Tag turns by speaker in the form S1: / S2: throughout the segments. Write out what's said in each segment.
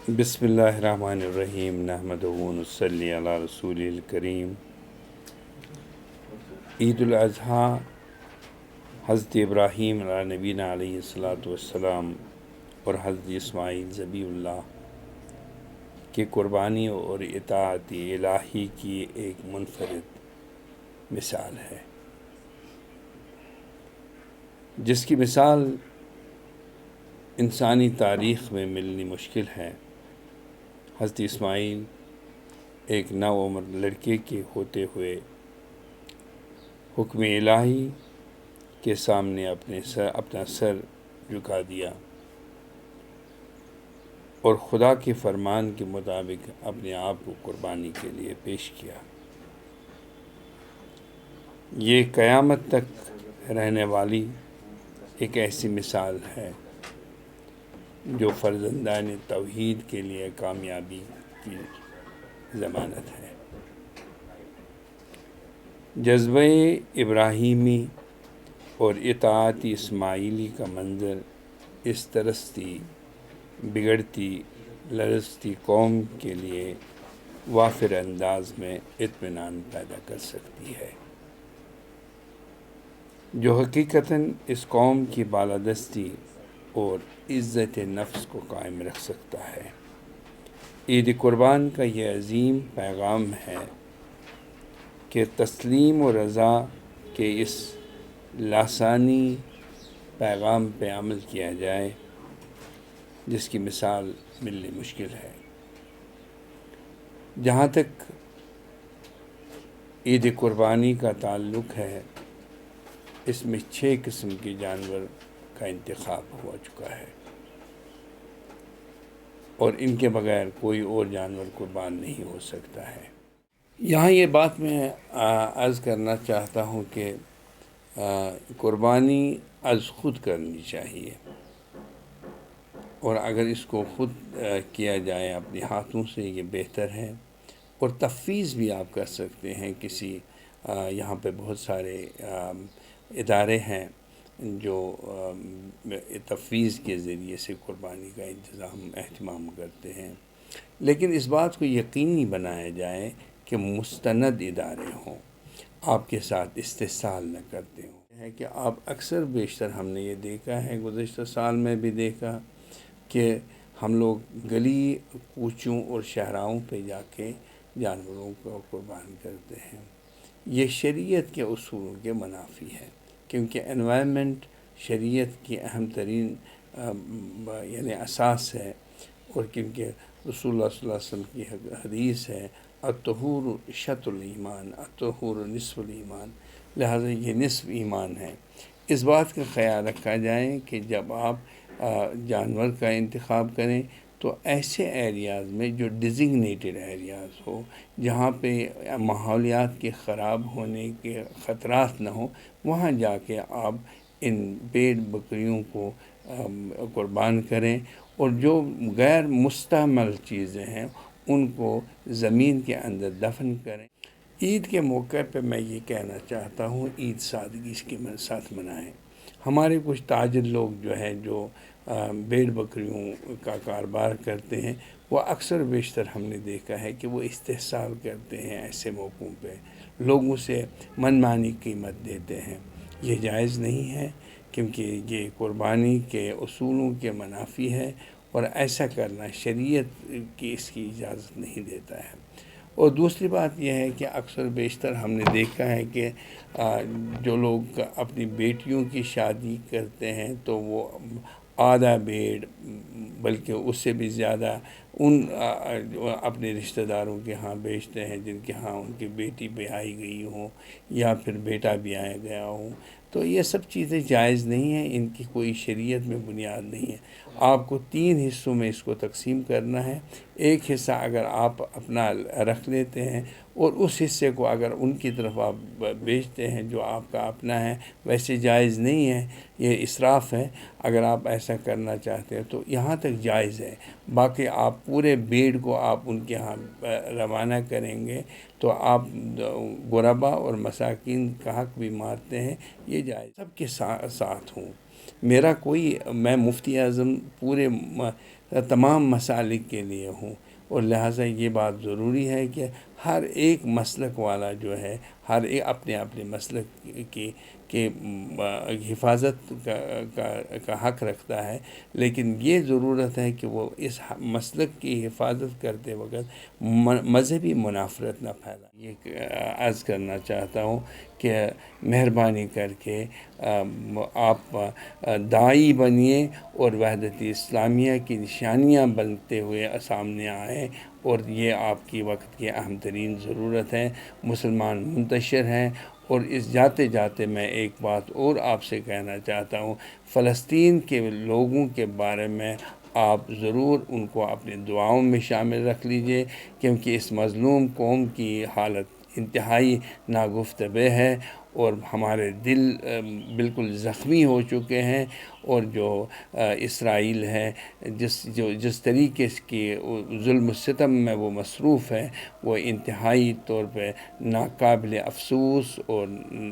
S1: بسم اللہ الرحمن الرحیم نحمدہ و نصلی علی رسول الکریم۔ عید الاضحیٰ حضرت ابراہیم علیہ نبینا علیہ الصلاۃ والسلام اور حضرت اسماعیل ذبیح اللہ کی قربانی اور اطاعت الہی کی ایک منفرد مثال ہے، جس کی مثال انسانی تاریخ میں ملنی مشکل ہے۔ حضرت اسماعیل ایک نوعمر لڑکے کے ہوتے ہوئے حکم الہی کے سامنے اپنا سر جھکا دیا اور خدا کے فرمان کے مطابق اپنے آپ کو قربانی کے لیے پیش کیا۔ یہ قیامت تک رہنے والی ایک ایسی مثال ہے جو فرزندان توحید کے لیے کامیابی کی ضمانت ہے۔ جذبہ ابراہیمی اور اطاعت اسماعیلی کا منظر اس ترستی، بگڑتی، لرزتی قوم کے لیے وافر انداز میں اطمینان پیدا کر سکتی ہے، جو حقیقتاً اس قوم کی بالادستی اور عزت نفس کو قائم رکھ سکتا ہے۔ عید قربان کا یہ عظیم پیغام ہے کہ تسلیم و رضا کے اس لاسانی پیغام پہ عمل کیا جائے، جس کی مثال ملنی مشکل ہے۔ جہاں تک عید قربانی کا تعلق ہے، اس میں 6 قسم کے جانور کا انتخاب ہو چکا ہے اور ان کے بغیر کوئی اور جانور قربان نہیں ہو سکتا ہے۔ یہاں یہ بات میں عرض کرنا چاہتا ہوں کہ قربانی از خود کرنی چاہیے، اور اگر اس کو خود کیا جائے اپنے ہاتھوں سے یہ بہتر ہے۔ اور تفویض بھی آپ کر سکتے ہیں کسی، یہاں پہ بہت سارے ادارے ہیں جو تفویض کے ذریعے سے قربانی کا اہتمام کرتے ہیں، لیکن اس بات کو یقینی بنایا جائے کہ مستند ادارے ہوں، آپ کے ساتھ استحصال نہ کرتے ہوں۔ ہے کہ آپ اکثر بیشتر ہم نے یہ دیکھا ہے، گزشتہ سال میں بھی دیکھا کہ ہم لوگ گلی کوچوں اور شہراؤں پہ جا کے جانوروں کو قربان کرتے ہیں۔ یہ شریعت کے اصولوں کے منافی ہے، کیونکہ انوائرمنٹ شریعت کی اہم ترین یعنی اساس ہے، اور کیونکہ رسول اللہ صلی اللہ علیہ وسلم کی حدیث ہے الطہور شطر الایمان، الطہور نصف الایمان، لہٰذا یہ نصف ایمان ہے۔ اس بات کا خیال رکھا جائے کہ جب آپ جانور کا انتخاب کریں تو ایسے ایریاز میں جو ڈیزگنیٹڈ ایریاز ہو، جہاں پہ ماحولیات کے خراب ہونے کے خطرات نہ ہوں، وہاں جا کے آپ ان بھیڑ بکریوں کو قربان کریں، اور جو غیر مستعمل چیزیں ہیں ان کو زمین کے اندر دفن کریں۔ عید کے موقع پہ میں یہ کہنا چاہتا ہوں، عید سادگی کے ساتھ منائیں۔ ہمارے کچھ تاجر لوگ جو ہیں، جو بھیڑ بکریوں کا کاروبار کرتے ہیں، وہ اکثر بیشتر ہم نے دیکھا ہے کہ وہ استحصال کرتے ہیں، ایسے موقعوں پہ لوگوں سے من مانی قیمت دیتے ہیں۔ یہ جائز نہیں ہے، کیونکہ یہ قربانی کے اصولوں کے منافی ہے، اور ایسا کرنا شریعت کی اس کی اجازت نہیں دیتا ہے۔ اور دوسری بات یہ ہے کہ اکثر بیشتر ہم نے دیکھا ہے کہ جو لوگ اپنی بیٹیوں کی شادی کرتے ہیں تو وہ آدھا بھیڑ، بلکہ اس سے بھی زیادہ ان اپنے رشتہ داروں کے ہاں بیچتے ہیں جن کے ہاں ان کی بیٹی بیائی گئی ہوں یا پھر بیٹا بیایا گیا ہو۔ تو یہ سب چیزیں جائز نہیں ہیں، ان کی کوئی شریعت میں بنیاد نہیں ہے۔ آپ کو 3 حصوں میں اس کو تقسیم کرنا ہے۔ ایک حصہ اگر آپ اپنا رکھ لیتے ہیں اور اس حصے کو اگر ان کی طرف آپ بیچتے ہیں جو آپ کا اپنا ہے، ویسے جائز نہیں ہے، یہ اسراف ہے۔ اگر آپ ایسا کرنا چاہتے ہیں تو یہاں تک جائز ہے، باقی آپ پورے بھیڑ کو آپ ان کے ہاں روانہ کریں گے تو آپ غربا اور مساکین کا حق بھی مارتے ہیں، یہ جائز۔ سب کے ساتھ ہوں، میں مفتی اعظم پورے تمام مسالک کے لیے ہوں، اور لہٰذا یہ بات ضروری ہے کہ ہر ایک مسلک والا جو ہے ہر ایک اپنے اپنے مسلک کی حفاظت کا حق رکھتا ہے، لیکن یہ ضرورت ہے کہ وہ اس مسلک کی حفاظت کرتے وقت مذہبی منافرت نہ پھیلائے۔ یہ عرض کرنا چاہتا ہوں کہ مہربانی کر کے آپ داعی بنیے اور وحدت اسلامیہ کی نشانیاں بنتے ہوئے سامنے آئیں، اور یہ آپ کی وقت کی اہم ترین ضرورت ہے۔ مسلمان منتشر ہیں، اور اس جاتے جاتے میں ایک بات اور آپ سے کہنا چاہتا ہوں، فلسطین کے لوگوں کے بارے میں آپ ضرور ان کو اپنی دعاؤں میں شامل رکھ لیجئے، کیونکہ اس مظلوم قوم کی حالت انتہائی ناگفتبہ ہے، اور ہمارے دل بالکل زخمی ہو چکے ہیں، اور جو اسرائیل ہے جس طریقے کی ظلم و ستم میں وہ مصروف ہے، وہ انتہائی طور پہ ناقابل افسوس اور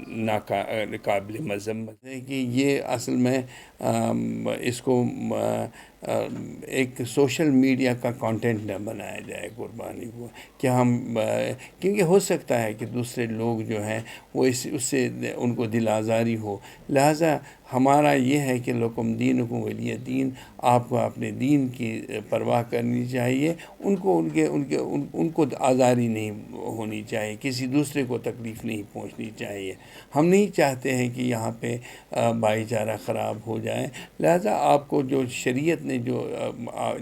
S1: ناقابل مذمت ہے کہ یہ اصل میں اس کو ایک سوشل میڈیا کا کانٹینٹ نہ بنایا جائے قربانی کو، کہ ہم کیونکہ ہو سکتا ہے کہ دوسرے لوگ جو ہیں وہ اس سے ان کو دل آزاری ہو، لہٰذا ہمارا یہ ہے کہ لکم دینکم ولی دین، آپ کو اپنے دین کی پرواہ کرنی چاہیے، ان کو آزاری نہیں ہونی چاہیے، کسی دوسرے کو تکلیف نہیں پہنچنی چاہیے۔ ہم نہیں چاہتے ہیں کہ یہاں پہ بھائی چارہ خراب ہو جائے، لہذا آپ کو جو شریعت نے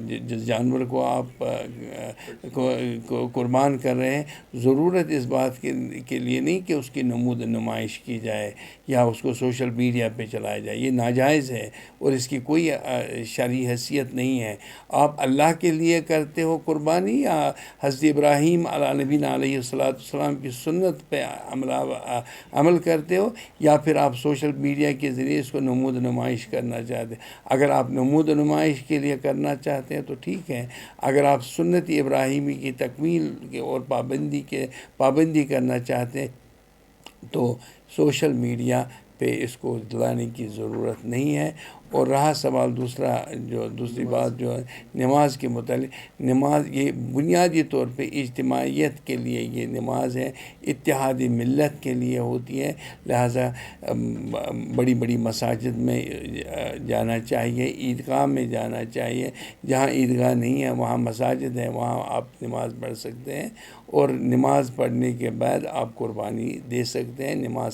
S1: جس جانور کو آپ قربان کر رہے ہیں، ضرورت اس بات کے لیے نہیں کہ اس کی نمود نمائش کی جائے یا اس کو سوشل میڈیا پہ چلایا جائے، یہ ناجائز ہے اور اس کی کوئی شرعی حیثیت نہیں ہے۔ آپ اللہ کے لیے کرتے ہو قربانی، یا حضرت ابراہیم علیہ نبینا علیہ السلام کی سنت پہ عمل کرتے ہو، یا پھر آپ سوشل میڈیا کے ذریعے اس کو نمود نمائش کرنا چاہتے ہیں؟ اگر آپ نمود نمائش کے لیے کرنا چاہتے ہیں تو ٹھیک ہے، اگر آپ سنت ابراہیمی کی تکمیل اور پابندی کرنا چاہتے ہیں تو سوشل میڈیا پہ اس کو دلانے کی ضرورت نہیں ہے۔ اور رہا سوال دوسری بات جو ہے نماز کے متعلق، نماز یہ بنیادی طور پہ اجتماعیت کے لیے یہ نماز ہے، اتحادی ملت کے لیے ہوتی ہے، لہٰذا بڑی بڑی مساجد میں جانا چاہیے، عیدگاہ میں جانا چاہیے، جہاں عیدگاہ نہیں ہے وہاں مساجد ہیں، وہاں آپ نماز پڑھ سکتے ہیں، اور نماز پڑھنے کے بعد آپ قربانی دے سکتے ہیں۔ نماز